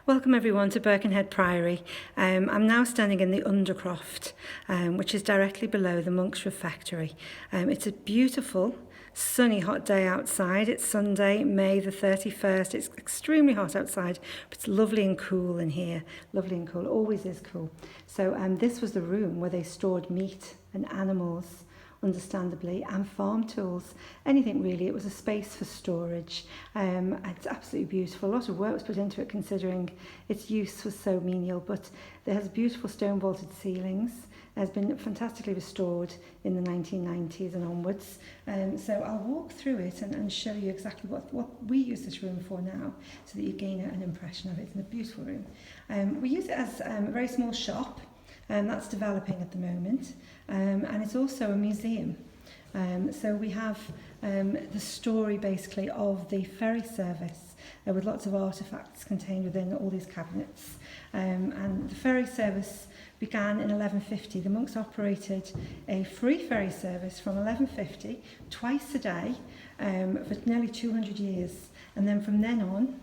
Welcome everyone to Birkenhead Priory. I'm now standing in the Undercroft, which is directly below the Monk's Refectory. It's a beautiful, sunny, hot day outside. It's Sunday, May the 31st. It's extremely hot outside, but it's lovely and cool in here. Lovely and cool, always is cool. So this was the room where they stored meat and animals, understandably, and farm tools, anything really. It was a space for storage. It's absolutely beautiful. A lot of work was put into it considering its use was so menial, but it has beautiful stone vaulted ceilings. It has been fantastically restored in the 1990s and onwards. So I'll walk through it and show you exactly what we use this room for now, so that you gain an impression of it. It's a beautiful room. We use it as a very small shop. That's developing at the moment, and it's also a museum. So we have the story basically of the ferry service with lots of artefacts contained within all these cabinets. And the ferry service began in 1150. The monks operated a free ferry service from 1150, twice a day, for nearly 200 years. And then from then on,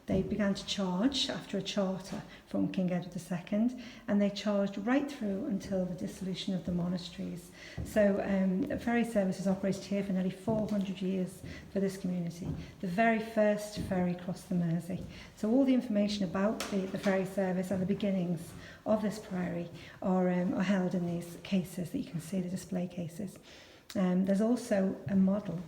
they began to charge after a charter from King Edward II, and they charged right through until the dissolution of the monasteries. So a ferry service has operated here for nearly 400 years for this community. The very first ferry crossed the Mersey. So all the information about the ferry service and the beginnings of this priory are held in these cases that you can see, the display cases. There's also a model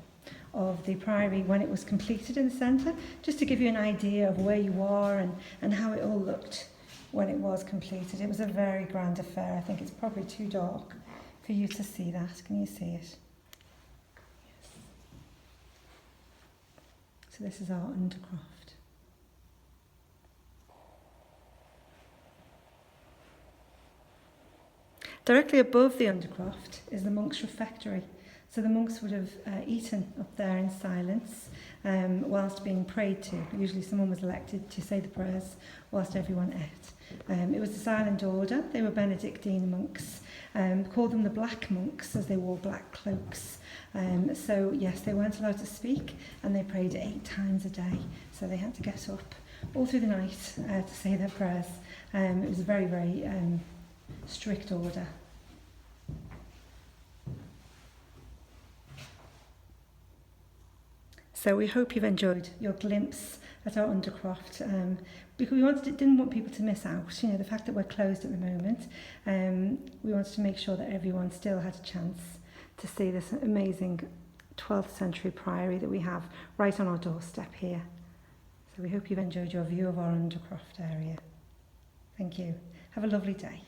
of the priory when it was completed in the centre, just to give you an idea of where you are and how it all looked when it was completed. It was a very grand affair. I think it's probably too dark for you to see that. Can you see it? Yes. So this is our Undercroft. Directly above the Undercroft is the Monk's Refectory. So the monks would have eaten up there in silence whilst being prayed to. Usually someone was elected to say the prayers whilst everyone ate. It was a silent order. They were Benedictine monks. Called them the Black Monks as they wore black cloaks. So yes, they weren't allowed to speak, and they prayed 8 times a day. So they had to get up all through the night to say their prayers. It was a very, very strict order. So we hope you've enjoyed your glimpse at our Undercroft, because we didn't want people to miss out. You know, the fact that we're closed at the moment, we wanted to make sure that everyone still had a chance to see this amazing 12th century priory that we have right on our doorstep here. So we hope you've enjoyed your view of our Undercroft area. Thank you. Have a lovely day.